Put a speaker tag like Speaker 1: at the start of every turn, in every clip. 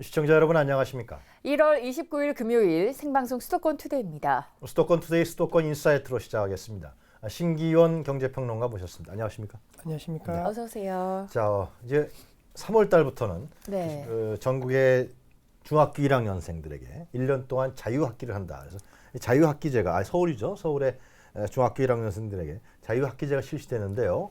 Speaker 1: 시청자 여러분 안녕하십니까?
Speaker 2: 1월 29일 금요일 생방송 수도권 투데이입니다.
Speaker 1: 수도권 투데이 수도권 인사이트로 시작하겠습니다. 신기원 경제평론가 모셨습니다. 안녕하십니까?
Speaker 3: 안녕하십니까?
Speaker 2: 어서 오세요.
Speaker 1: 자, 이제 3월 달부터는
Speaker 2: 네.
Speaker 1: 전국의 중학교 1학년생들에게 1년 동안 자유학기를 한다. 그래서 자유학기제가 서울이죠. 서울의 중학교 1학년생들에게 자유학기제가 실시되는데요.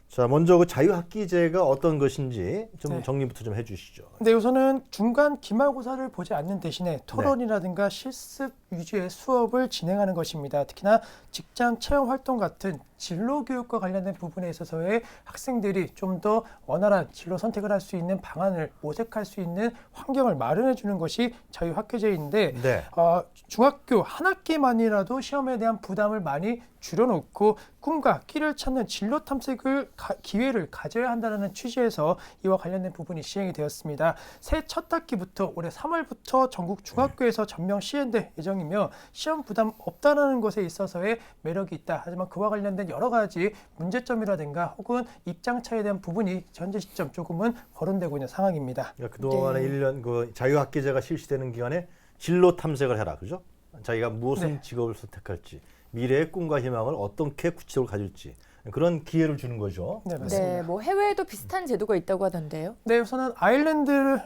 Speaker 1: 자, 먼저 그 자유학기제가 어떤 것인지 좀 정리부터 좀 해주시죠.
Speaker 3: 네, 우선은 중간 기말고사를 보지 않는 대신에 토론이라든가 실습 위주의 수업을 진행하는 것입니다. 특히나 직장 체험 활동 같은 진로 교육과 관련된 부분에 있어서의 학생들이 좀 더 원활한 진로 선택을 할 수 있는 방안을 모색할 수 있는 환경을 마련해 주는 것이 자유학기제인데
Speaker 1: 네.
Speaker 3: 중학교 한 학기만이라도 시험에 대한 부담을 많이 줄여놓고 꿈과 끼를 찾는 진로 탐색을 기회를 가져야 한다는 취지에서 이와 관련된 부분이 시행이 되었습니다. 새 첫 학기부터 올해 3월부터 전국 중학교에서 전면 시행될 예정이며 시험 부담 없다는 것에 있어서의 매력이 있다. 하지만 그와 관련된 여러 가지 문제점이라든가 혹은 입장 차이에 대한 부분이 현재 시점 조금은 거론되고 있는 상황입니다.
Speaker 1: 그러니까 그동안에 1년 그 자유학기제가 실시되는 기간에 진로 탐색을 해라. 그죠? 자기가 무슨 직업을 선택할지, 미래의 꿈과 희망을 어떻게 구체적으로 가질지 그런 기회를 주는 거죠.
Speaker 3: 네, 맞습니다.
Speaker 2: 네, 뭐 해외에도 비슷한 제도가 있다고 하던데요.
Speaker 3: 네, 우선은 아일랜드의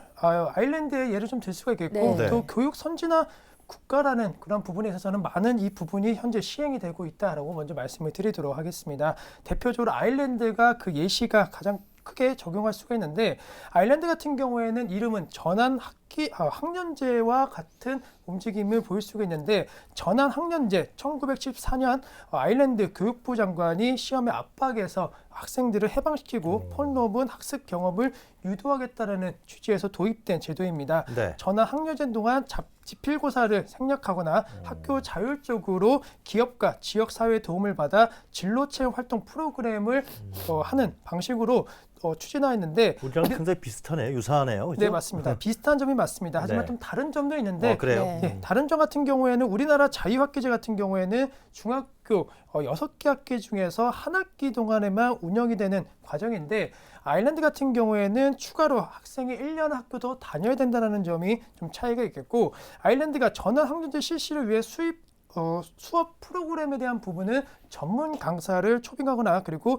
Speaker 3: 예를 좀 들 수가 있겠고
Speaker 2: 네.
Speaker 3: 또 교육 선진화 국가라는 그런 부분에 있어서는 많은 이 부분이 현재 시행이 되고 있다라고 먼저 말씀을 드리도록 하겠습니다. 대표적으로 아일랜드가 그 예시가 가장 크게 적용할 수가 있는데 아일랜드 같은 경우에는 이름은 전환 학년제와 같은 움직임을 보일 수가 있는데 전환 학년제 1914년 아일랜드 교육부 장관이 시험의 압박에서 학생들을 해방시키고 폭넓은 학습 경험을 유도하겠다는 취지에서 도입된 제도입니다.
Speaker 1: 네.
Speaker 3: 전환 학년제 동안 지필고사를 생략하거나 학교 자율적으로 기업과 지역사회의 도움을 받아 진로체험 활동 프로그램을 하는 방식으로 추진하였는데
Speaker 1: 우리랑 상당히 비슷하네요. 유사하네요. 그죠?
Speaker 3: 네, 맞습니다. 비슷한 점이 맞습니다. 하지만
Speaker 1: 네.
Speaker 3: 좀 다른 점도 있는데
Speaker 1: 그래요?
Speaker 2: 네.
Speaker 3: 네, 다른 점 같은 경우에는 우리나라 자유학기제 같은 경우에는 중학교 6개 학기 중에서 한 학기 동안에만 운영이 되는 과정인데 아일랜드 같은 경우에는 추가로 학생이 1년 학교 더 다녀야 된다는 점이 좀 차이가 있겠고 아일랜드가 전환 학년제 실시를 위해 수업 프로그램에 대한 부분은 전문 강사를 초빙하거나 그리고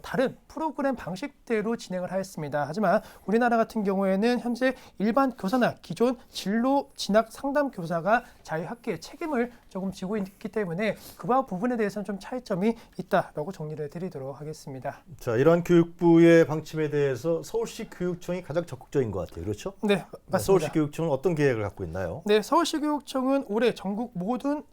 Speaker 3: 다른 프로그램 방식대로 진행을 하였습니다. 하지만 우리나라 같은 경우에는 현재 일반 교사나 기존 진로 진학 상담 교사가 자유학기의 책임을 조금 지고 있기 때문에 그와 부분에 대해서는 좀 차이점이 있다라고 정리를 해드리도록 하겠습니다.
Speaker 1: 자, 이런 교육부의 방침에 대해서 서울시 교육청이 가장 적극적인 것 같아요. 그렇죠?
Speaker 3: 네, 맞습니다.
Speaker 1: 서울시 교육청은 어떤 계획을 갖고 있나요?
Speaker 3: 네, 서울시 교육청은 올해 전국 모든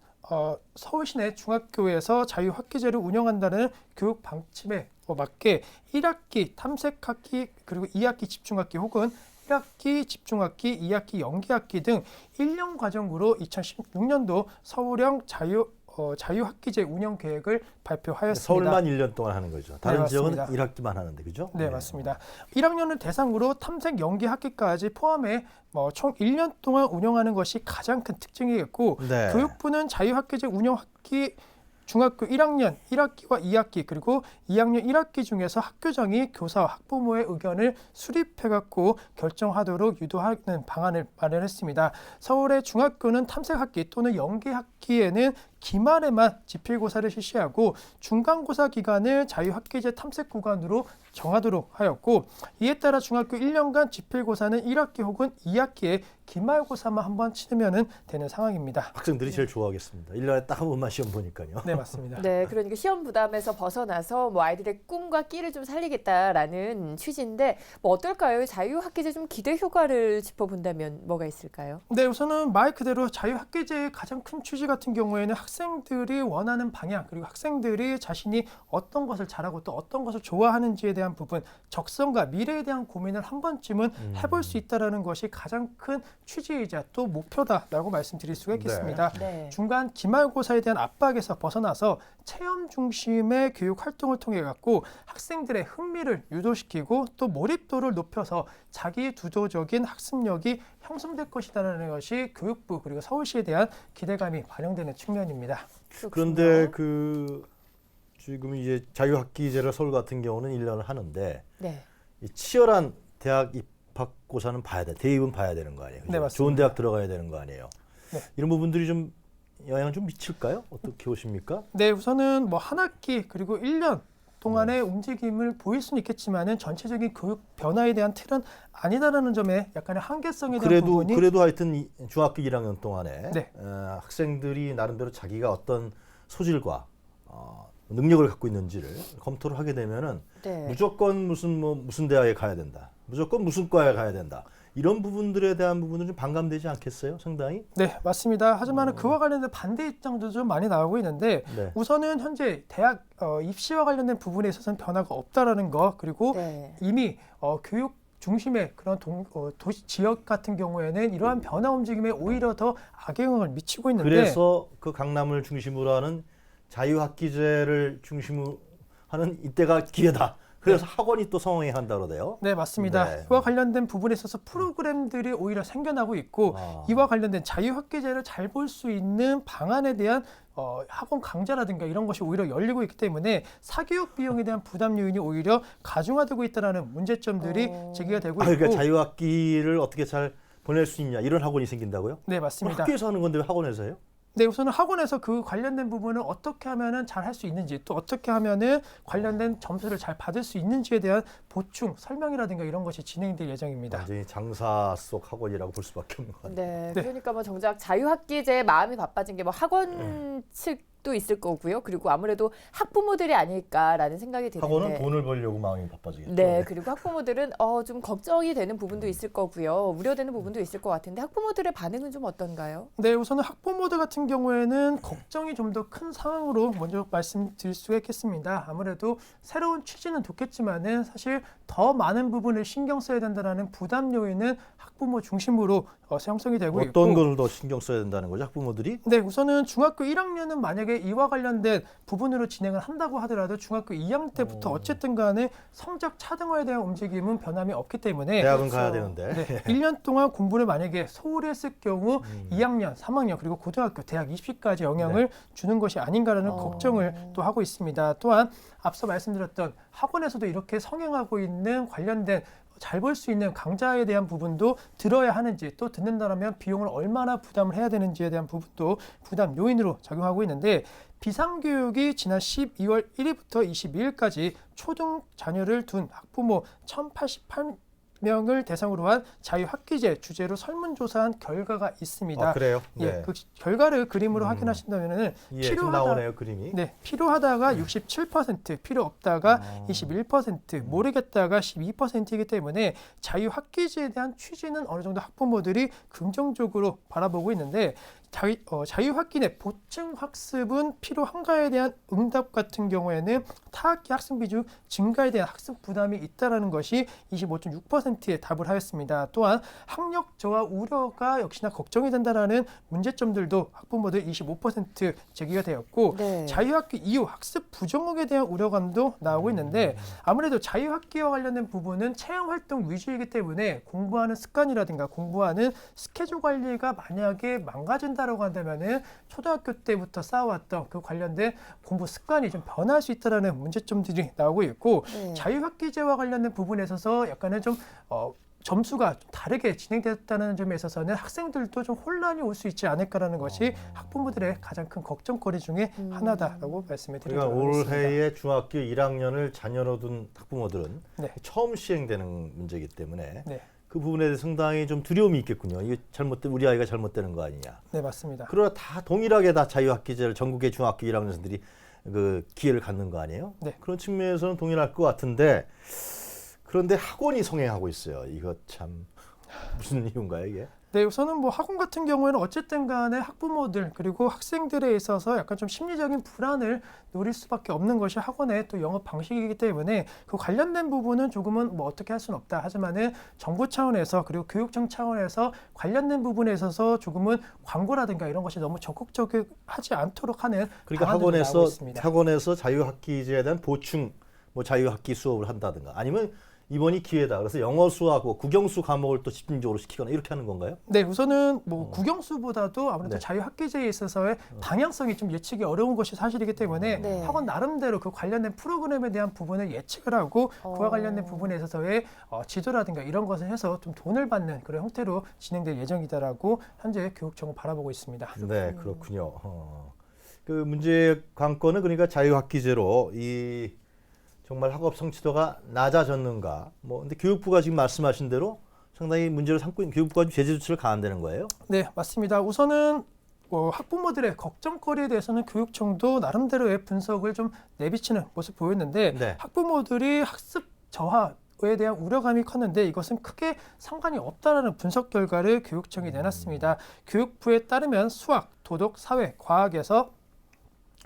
Speaker 3: 서울시 내 중학교에서 자유학기제를 운영한다는 교육 방침에 맞게 1학기 탐색학기 그리고 2학기 집중학기 혹은 1학기 집중학기, 2학기 연계학기 등 1년 과정으로 2016년도 서울형 자유학기제 운영 계획을 발표하였습니다.
Speaker 1: 서울만 1년 동안 하는 거죠. 다른
Speaker 3: 네,
Speaker 1: 지역은
Speaker 3: 맞습니다.
Speaker 1: 1학기만 하는데, 그죠?
Speaker 3: 네, 맞습니다. 1학년을 대상으로 탐색 연계 학기까지 포함해 총 1년 동안 운영하는 것이 가장 큰 특징이겠고
Speaker 1: 네.
Speaker 3: 교육부는 자유학기제 운영 학기 중학교 1학년 1학기와 2학기 그리고 2학년 1학기 중에서 학교장이 교사와 학부모의 의견을 수립해갖고 결정하도록 유도하는 방안을 마련했습니다. 서울의 중학교는 탐색학기 또는 연계학기에는 기말에만 지필고사를 실시하고 중간고사 기간을 자유학기제 탐색 구간으로 정하도록 하였고 이에 따라 중학교 1년간 지필고사는 1학기 혹은 2학기에 기말고사만 한 번 치르면 되는 상황입니다.
Speaker 1: 학생들이 제일 좋아하겠습니다. 1년에 딱 한 번만 시험 보니까요.
Speaker 3: 네, 맞습니다.
Speaker 2: 네, 그러니까 시험 부담에서 벗어나서 뭐 아이들의 꿈과 끼를 좀 살리겠다라는 취지인데 뭐 어떨까요? 자유학기제 좀 기대 효과를 짚어본다면 뭐가 있을까요?
Speaker 3: 네, 우선은 말 그대로 자유학기제의 가장 큰 취지 같은 경우에는 학생들이 원하는 방향 그리고 학생들이 자신이 어떤 것을 잘하고 또 어떤 것을 좋아하는지에 대한 부분 적성과 미래에 대한 고민을 한 번쯤은 해볼 수 있다는 것이 가장 큰 취지이자 또 목표다라고 말씀드릴 수가 있겠습니다.
Speaker 2: 네.
Speaker 3: 중간 기말고사에 대한 압박에서 벗어나서 체험 중심의 교육 활동을 통해 갖고 학생들의 흥미를 유도시키고 또 몰입도를 높여서 자기 주도적인 학습력이 형성될 것이라는 것이 교육부 그리고 서울시에 대한 기대감이 반영되는 측면입니다.
Speaker 1: 그런데 지금 이제 자유학기제를 서울 같은 경우는 1년을 하는데
Speaker 2: 네.
Speaker 1: 이 치열한 대학 중학교학받고서는 봐야 돼. 대입은 봐야 되는 거 아니에요? 그죠?
Speaker 3: 네, 맞습니다.
Speaker 1: 좋은 대학 들어가야 되는 거 아니에요?
Speaker 3: 네.
Speaker 1: 이런 부분들이 좀 영향을 좀 미칠까요? 어떻게 보십니까?
Speaker 3: 네, 우선은 뭐 한 학기 그리고 1년 동안의 움직임을 보일 수는 있겠지만은 전체적인 교육 변화에 대한 틀은 아니다라는 점에 약간의 한계성에 대한 부분이
Speaker 1: 그래도 하여튼 중학교 1학년 동안에
Speaker 3: 네.
Speaker 1: 학생들이 나름대로 자기가 어떤 소질과 능력을 갖고 있는지를 검토를 하게 되면은
Speaker 2: 네.
Speaker 1: 무조건 무슨 대학에 가야 된다. 무조건 무슨 과에 가야 된다. 이런 부분들에 대한 부분은 좀 반감되지 않겠어요? 상당히?
Speaker 3: 네, 맞습니다. 하지만 그와 관련된 반대 입장도 좀 많이 나오고 있는데
Speaker 1: 네.
Speaker 3: 우선은 현재 대학 입시와 관련된 부분에 있어서는 변화가 없다라는 거 그리고
Speaker 2: 네.
Speaker 3: 이미 교육 중심의 그런 도시 지역 같은 경우에는 이러한 변화 움직임에 오히려 더 악영향을 미치고 있는데
Speaker 1: 그래서 그 강남을 중심으로 하는 자유학기제를 중심으로 하는 이때가 기회다. 그래서 학원이 또 성행해야 한다 그러대요.
Speaker 3: 네, 맞습니다.
Speaker 1: 네.
Speaker 3: 이와 관련된 부분에 있어서 프로그램들이 오히려 생겨나고 있고 이와 관련된 자유학기제를 잘 볼 수 있는 방안에 대한 학원 강좌라든가 이런 것이 오히려 열리고 있기 때문에 사교육 비용에 대한 부담 요인이 오히려 가중화되고 있다는 문제점들이 제기가 되고 있고
Speaker 1: 그러니까 자유학기를 어떻게 잘 보낼 수 있냐 이런 학원이 생긴다고요?
Speaker 3: 네,
Speaker 1: 그럼
Speaker 3: 맞습니다.
Speaker 1: 학교에서 하는 건데 왜 학원에서 해요?
Speaker 3: 네, 우선은 학원에서 그 관련된 부분을 어떻게 하면은 잘 할 수 있는지 또 어떻게 하면은 관련된 점수를 잘 받을 수 있는지에 대한 보충 설명이라든가 이런 것이 진행될 예정입니다.
Speaker 1: 완전히 장사 속 학원이라고 볼 수밖에 없는 것 같아요.
Speaker 2: 네,
Speaker 3: 네.
Speaker 2: 그러니까 뭐 정작 자유학기제 마음이 바빠진 게 뭐 학원 측도 있을 거고요. 그리고 아무래도 학부모들이 아닐까라는 생각이 드는데.
Speaker 1: 학원은 돈을 벌려고 마음이 바빠지겠죠.
Speaker 2: 네, 그리고 학부모들은 좀 걱정이 되는 부분도 있을 거고요. 우려되는 부분도 있을 것 같은데 학부모들의 반응은 좀 어떤가요?
Speaker 3: 네, 우선은 학부모들 같은 경우에는 걱정이 좀 더 큰 상황으로 먼저 말씀드릴 수가 있겠습니다. 아무래도 새로운 취지는 좋겠지만은 사실 더 많은 부분을 신경 써야 된다는 부담 요인은 학부모 중심으로 형성이 되고 있고
Speaker 1: 어떤 것을 더 신경 써야 된다는 거죠, 학부모들이?
Speaker 3: 네, 우선은 중학교 1학년은 만약에 이와 관련된 부분으로 진행을 한다고 하더라도 중학교 2학년 때부터 어쨌든 간에 성적 차등화에 대한 움직임은 변함이 없기 때문에
Speaker 1: 대학은
Speaker 2: 그렇죠.
Speaker 1: 가야 되는데.
Speaker 3: 네, 1년 동안 공부를 만약에 소홀히 했을 경우 2학년, 3학년 그리고 고등학교, 대학 입시까지 영향을 주는 것이 아닌가라는 걱정을 또 하고 있습니다. 또한 앞서 말씀드렸던 학원에서도 이렇게 성행하고 있는 관련된 잘 볼 수 있는 강좌에 대한 부분도 들어야 하는지 또 듣는다면 비용을 얼마나 부담을 해야 되는지에 대한 부분도 부담 요인으로 작용하고 있는데 비상교육이 지난 12월 1일부터 22일까지 초등 자녀를 둔 학부모 1,088명을 대상으로 한 자유학기제 주제로 설문조사한 결과가 있습니다.
Speaker 1: 그래요?
Speaker 3: 예, 그 결과를 그림으로 확인하신다면은
Speaker 1: 예, 지금 나오네요, 그림이.
Speaker 3: 네, 필요하다가 67%, 필요 없다가 21%, 모르겠다가 12%이기 때문에 자유학기제에 대한 취지는 어느 정도 학부모들이 긍정적으로 바라보고 있는데 자유학기 내 보충 학습은 필요한가에 대한 응답 같은 경우에는 타학기 학습비 중 증가에 대한 학습 부담이 있다라는 것이 25.6%에 답을 하였습니다. 또한 학력 저하 우려가 역시나 걱정이 된다라는 문제점들도 학부모들 25% 제기가 되었고
Speaker 2: 네.
Speaker 3: 자유학기 이후 학습 부정역에 대한 우려감도 나오고 있는데 아무래도 자유학기와 관련된 부분은 체험활동 위주이기 때문에 공부하는 습관이라든가 공부하는 스케줄 관리가 만약에 망가진다라고 한다면은 초등학교 때부터 쌓아왔던 그 관련된 공부 습관이 좀 변할 수 있다라는 문제점들이 나오고 있고
Speaker 2: 네.
Speaker 3: 자유학기제와 관련된 부분에 있어서 약간은 좀 점수가 좀 다르게 진행됐다는 점에 있어서는 학생들도 좀 혼란이 올 수 있지 않을까라는 것이 학부모들의 가장 큰 걱정거리 중에 하나다라고 말씀을 드리도록
Speaker 1: 그러니까
Speaker 3: 하겠습니다.
Speaker 1: 올해의 중학교 1학년을 자녀로 둔 학부모들은
Speaker 3: 네.
Speaker 1: 처음 시행되는 문제이기 때문에
Speaker 3: 네,
Speaker 1: 그 부분에 대해 상당히 좀 두려움이 있겠군요. 이게 우리 아이가 잘못되는 거 아니냐.
Speaker 3: 네 맞습니다.
Speaker 1: 그러나 다 동일하게 다 자유학기제를 전국의 중학교 1학년생들이 그 기회를 갖는 거 아니에요?
Speaker 3: 네.
Speaker 1: 그런 측면에서는 동일할 것 같은데 그런데 학원이 성행하고 있어요. 이거 참 무슨 이유인가요, 이게?
Speaker 3: 네, 우선은 뭐 학원 같은 경우에는 어쨌든 간에 학부모들 그리고 학생들에 있어서 약간 좀 심리적인 불안을 노릴 수밖에 없는 것이 학원의 또 영업 방식이기 때문에 그 관련된 부분은 조금은 뭐 어떻게 할 수는 없다. 하지만은 정부 차원에서 그리고 교육청 차원에서 관련된 부분에 있어서 조금은 광고라든가 이런 것이 너무 적극적하지 않도록 하는
Speaker 1: 그러니까
Speaker 3: 방안들이 나오고 있습니다.
Speaker 1: 학원에서 자유학기제에 대한 보충 뭐 자유학기 수업을 한다든가 아니면 이번이 기회다. 그래서 영어 수하고 국영수 과목을 또 집중적으로 시키거나 이렇게 하는 건가요?
Speaker 3: 네, 우선은 뭐 국영수보다도 아무래도
Speaker 1: 네.
Speaker 3: 자유학기제에 있어서의 방향성이 좀 예측이 어려운 것이 사실이기 때문에
Speaker 2: 네.
Speaker 3: 학원 나름대로 그 관련된 프로그램에 대한 부분을 예측을 하고 그와 관련된 부분에 있어서의 지도라든가 이런 것을 해서 좀 돈을 받는 그런 형태로 진행될 예정이다라고 현재 교육청은 바라보고 있습니다.
Speaker 1: 네, 그렇군요. 그 문제의 관건은 그러니까 자유학기제로 이 정말 학업 성취도가 낮아졌는가? 뭐 근데 교육부가 지금 말씀하신 대로 상당히 문제를 삼고 있는 교육부가 좀 제재 조치를 가한다는 거예요.
Speaker 3: 네, 맞습니다. 우선은 학부모들의 걱정거리에 대해서는 교육청도 나름대로의 분석을 좀 내비치는 모습 보였는데
Speaker 1: 네.
Speaker 3: 학부모들이 학습 저하에 대한 우려감이 컸는데 이것은 크게 상관이 없다라는 분석 결과를 교육청이 내놨습니다. 교육부에 따르면 수학, 도덕, 사회, 과학에서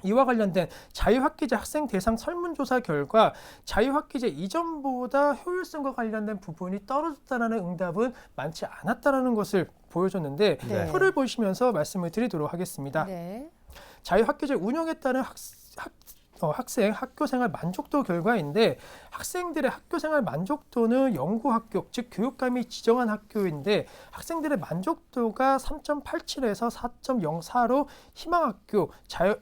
Speaker 3: 이와 관련된 자유학기제 학생 대상 설문조사 결과 자유학기제 이전보다 효율성과 관련된 부분이 떨어졌다는 응답은 많지 않았다는 것을 보여줬는데
Speaker 2: 네.
Speaker 3: 표를 보시면서 말씀을 드리도록 하겠습니다.
Speaker 2: 네.
Speaker 3: 자유학기제 운영에 따른 학생 학교생활 만족도 결과인데 학생들의 학교생활 만족도는 연구학교 즉 교육감이 지정한 학교인데 학생들의 만족도가 3.87에서 4.04로 희망학교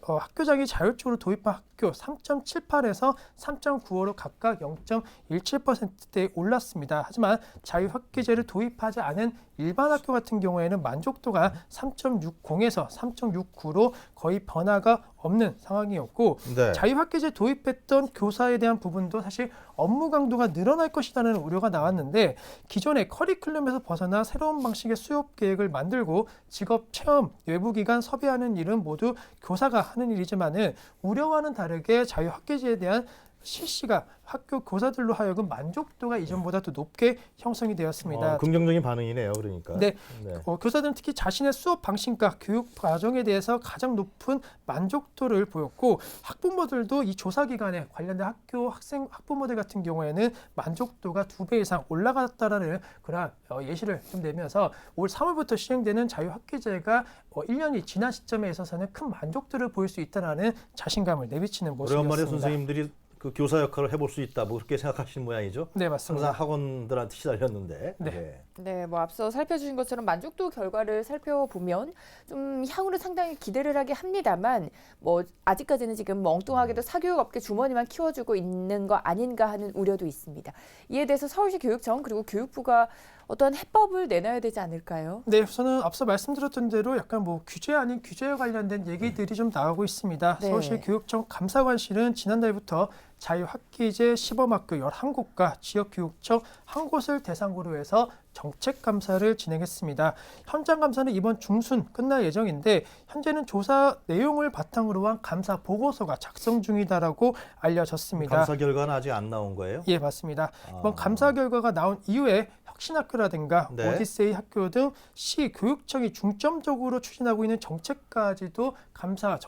Speaker 3: 학교장이 자율적으로 도입한 학교 3.78에서 3.95로 각각 0.17%대에 올랐습니다. 하지만 자유학기제를 도입하지 않은 일반 학교 같은 경우에는 만족도가 3.60에서 3.69로 거의 변화가 없는 상황이었고
Speaker 1: 네.
Speaker 3: 자유학기제 도입했던 교사에 대한 부분도 사실 업무 강도가 늘어날 것이라는 우려가 나왔는데 기존의 커리큘럼에서 벗어나 새로운 방식의 수업 계획을 만들고 직업 체험, 외부 기관 섭외하는 일은 모두 교사가 하는 일이지만은 우려와는 다르게 자유학기제에 대한 실시가 학교 교사들로 하여금 만족도가 이전보다 더 높게 형성이 되었습니다.
Speaker 1: 긍정적인 반응이네요. 그러니까.
Speaker 3: 네.
Speaker 1: 네.
Speaker 3: 교사들은 특히 자신의 수업 방식과 교육 과정에 대해서 가장 높은 만족도를 보였고 학부모들도 이 조사 기간에 관련된 학교 학생 학부모들 같은 경우에는 만족도가 2배 이상 올라갔다라는 그런 예시를 좀 내면서 올 3월부터 시행되는 자유학기제가 1년이 지난 시점에 있어서는 큰 만족도를 보일 수 있다라는 자신감을 내비치는 모습이었습니다.
Speaker 1: 오랜만에 선생님들이 그 교사 역할을 해볼 수 있다. 뭐 그렇게 생각하시는 모양이죠.
Speaker 3: 네, 맞습니다.
Speaker 1: 항상 학원들한테 시달렸는데.
Speaker 3: 네.
Speaker 2: 네, 뭐 앞서 살펴주신 것처럼 만족도 결과를 살펴보면 좀 향후로 상당히 기대를 하게 합니다만 뭐 아직까지는 지금 멍뚱하게도 사교육업계 주머니만 키워주고 있는 거 아닌가 하는 우려도 있습니다. 이에 대해서 서울시 교육청 그리고 교육부가 어떤 해법을 내놔야 되지 않을까요?
Speaker 3: 네, 우선은 앞서 말씀드렸던 대로 약간 뭐 규제 아닌 규제와 관련된 얘기들이 좀 나오고 있습니다.
Speaker 2: 네.
Speaker 3: 서울시 교육청 감사관실은 지난달부터 자유학기제 시범학교 11곳과 지역교육청 한 곳을 대상으로 해서 정책 감사를 진행했습니다. 현장 감사는 이번 중순 끝날 예정인데 현재는 조사 내용을 바탕으로 한 감사 보고서가 작성 중이다라고 알려졌습니다.
Speaker 1: 감사 결과는 아직 안 나온 거예요?
Speaker 3: 예, 맞습니다. 이번 감사 결과가 나온 이후에 혁신학교라든가
Speaker 1: 네.
Speaker 3: 오디세이 학교 등 시 교육청이 중점적으로 추진하고 있는 정책까지도 감사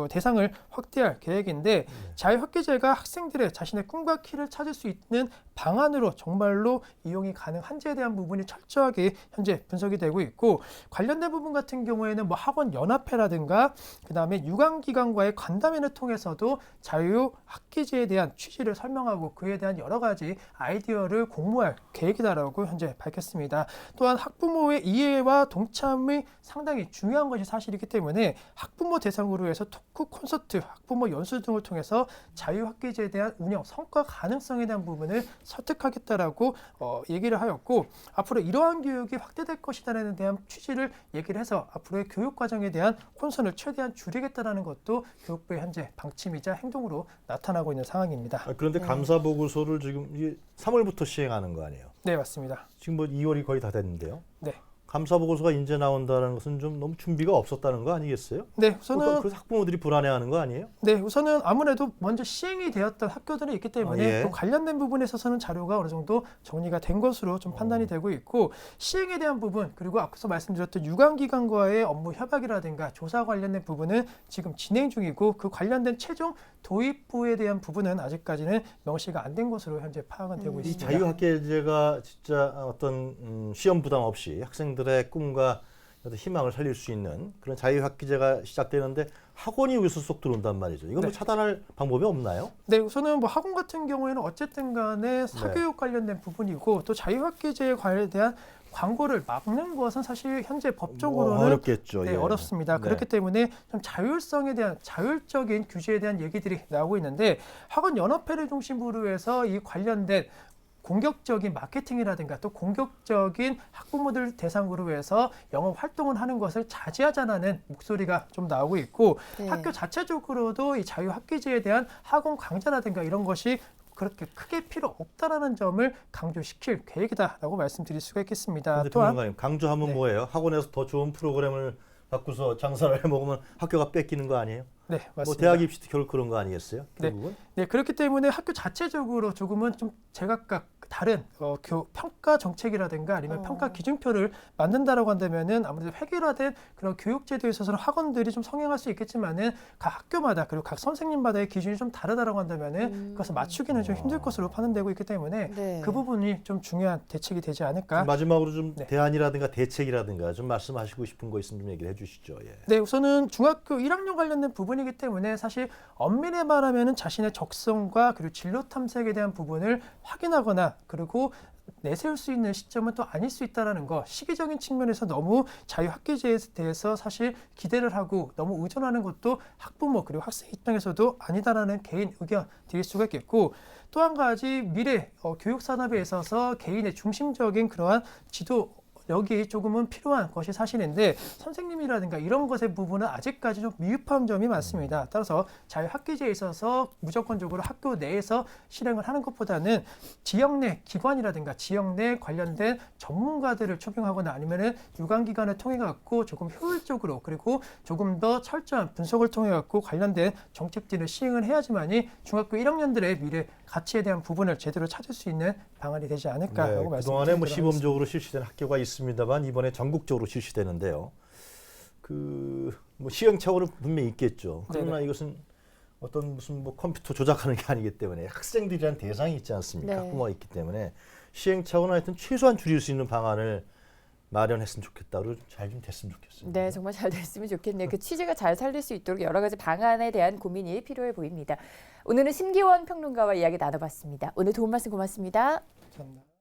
Speaker 3: 대상을 확대할 계획인데 자유학기제가 학생들의 자신의 꿈과 키를 찾을 수 있는 방안으로 정말로 이용이 가능한지에 대한 부분이 철저하게 현재 분석이 되고 있고 관련된 부분 같은 경우에는 뭐 학원 연합회라든가 그다음에 유관기관과의 간담회를 통해서도 자유학기제에 대한 취지를 설명하고 그에 대한 여러 가지 아이디어를 공모할 계획이다라고 현재 밝혔습니다. 또한 학부모의 이해와 동참이 상당히 중요한 것이 사실이기 때문에 학부모 대상으로 해서 토크 콘서트, 학부모 연수 등을 통해서 자유학기제에 대한 운영 성과 가능성에 대한 부분을 설득하겠다라고 얘기를 하였고 앞으로 이러한 교육이 확대될 것이다라는 대한 취지를 얘기를 해서 앞으로의 교육 과정에 대한 혼선을 최대한 줄이겠다라는 것도 교육부의 현재 방침이자 행동으로 나타나고 있는 상황입니다.
Speaker 1: 그런데 감사 보고서를 지금 이게 3월부터 시행하는 거 아니에요?
Speaker 3: 네, 맞습니다.
Speaker 1: 지금 뭐 2월이 거의 다 됐는데요.
Speaker 3: 네.
Speaker 1: 감사 보고서가 이제 나온다는 것은 좀 너무 준비가 없었다는 거 아니겠어요?
Speaker 3: 네, 우선은
Speaker 1: 그래서 학부모들이 불안해하는 거 아니에요?
Speaker 3: 네, 우선은 아무래도 먼저 시행이 되었던 학교들이 있기 때문에
Speaker 1: 예.
Speaker 3: 그 관련된 부분에 있어서는 자료가 어느 정도 정리가 된 것으로 좀 판단이 되고 있고 시행에 대한 부분 그리고 앞서 말씀드렸던 유관기관과의 업무 협약이라든가 조사 관련된 부분은 지금 진행 중이고 그 관련된 최종 도입부에 대한 부분은 아직까지는 명시가 안 된 것으로 현재 파악은 되고
Speaker 1: 이
Speaker 3: 있습니다.
Speaker 1: 자유학기제가 진짜 어떤 시험 부담 없이 학생들의 꿈과 어떤 희망을 살릴 수 있는 그런 자유학기제가 시작되는데 학원이 여기서 쏙 들어온단 말이죠. 이건 뭐
Speaker 3: 네.
Speaker 1: 차단할 방법이 없나요?
Speaker 3: 네, 우선은 뭐 학원 같은 경우에는 어쨌든 간에 사교육 관련된 부분이고 또 자유학기제에 대한 광고를 막는 것은 사실 현재 법적으로는
Speaker 1: 어렵겠죠.
Speaker 3: 네,
Speaker 1: 예.
Speaker 3: 어렵습니다.
Speaker 1: 네.
Speaker 3: 그렇기 때문에 좀 자율성에 대한 자율적인 규제에 대한 얘기들이 나오고 있는데 학원 연합회를 중심으로 해서 이 관련된 공격적인 마케팅이라든가 또 공격적인 학부모들 대상으로 해서 영업 활동을 하는 것을 자제하자는 목소리가 좀 나오고 있고
Speaker 2: 네.
Speaker 3: 학교 자체적으로도 이 자유학기제에 대한 학원 강좌라든가 이런 것이 그렇게 크게 필요 없다라는 점을 강조시킬 계획이다라고 말씀드릴 수가 있겠습니다.
Speaker 1: 근데
Speaker 3: 또한
Speaker 1: 평론가님 강조하면
Speaker 3: 네.
Speaker 1: 뭐예요? 학원에서 더 좋은 프로그램을 바꾸서 장사를 해먹으면 학교가 뺏기는 거 아니에요?
Speaker 3: 네, 맞습니다.
Speaker 1: 뭐 대학 입시도 결국 그런 거 아니겠어요?
Speaker 3: 네.
Speaker 1: 결국은?
Speaker 3: 네, 그렇기 때문에 학교 자체적으로 조금은 좀 제각각 다른 평가 정책이라든가 아니면 평가 기준표를 만든다라고 한다면은 아무래도 획일화된 그런 교육 제도에 있어서는 학원들이 좀 성행할 수 있겠지만은 각 학교마다 그리고 각 선생님마다의 기준이 좀 다르다라고 한다면은 그것을 맞추기는 좀 힘들 것으로 판단되고 있기 때문에
Speaker 2: 네.
Speaker 3: 그 부분이 좀 중요한 대책이 되지 않을까.
Speaker 1: 마지막으로 좀
Speaker 3: 네.
Speaker 1: 대안이라든가 대책이라든가 좀 말씀하시고 싶은 거 있으면 좀 얘기를 해주시죠. 예.
Speaker 3: 네, 우선은 중학교 1학년 관련된 부분이기 때문에 사실 엄밀히 말하면은 자신의 적성과 그리고 진로 탐색에 대한 부분을 확인하거나 그리고 내세울 수 있는 시점은 또 아닐 수 있다는 거 시기적인 측면에서 너무 자유학기제에 대해서 사실 기대를 하고 너무 의존하는 것도 학부모 그리고 학생 입장에서도 아니다라는 개인 의견 드릴 수가 있겠고 또 한 가지 미래 교육 산업에 있어서 개인의 중심적인 그러한 지도력이 조금은 필요한 것이 사실인데 선생님이라든가 이런 것의 부분은 아직까지 좀 미흡한 점이 많습니다. 따라서 자유학기제에 있어서 무조건적으로 학교 내에서 실행을 하는 것보다는 지역 내 기관이라든가 지역 내 관련된 전문가들을 초빙하거나 아니면은 유관기관을 통해 갖고 조금 효율적으로 그리고 조금 더 철저한 분석을 통해 갖고 관련된 정책들을 시행을 해야지만이 중학교 1학년들의 미래 가치에 대한 부분을 제대로 찾을 수 있는 방안이 되지 않을까라고
Speaker 1: 네,
Speaker 3: 말씀드리도록
Speaker 1: 그동안에 뭐
Speaker 3: 하겠습니다.
Speaker 1: 시범적으로 실시된 학교가 있습니다만 이번에 전국적으로 실시되는데요. 뭐 시행착오는 분명히 있겠죠. 그러나
Speaker 3: 네네.
Speaker 1: 이것은 어떤 무슨 뭐 컴퓨터 조작하는 게 아니기 때문에 학생들이란 대상이 있지 않습니까?
Speaker 2: 네.
Speaker 1: 학부모가 있기 때문에 시행착오는 하여튼 최소한 줄일 수 있는 방안을 마련했으면 좋겠다. 그리고 잘 좀 됐으면 좋겠어요.
Speaker 2: 네, 정말 잘 됐으면 좋겠네요. 그 취지가 잘 살릴 수 있도록 여러 가지 방안에 대한 고민이 필요해 보입니다. 오늘은 심기원 평론가와 이야기 나눠봤습니다. 오늘 도움 말씀 고맙습니다.
Speaker 3: 감사합니다.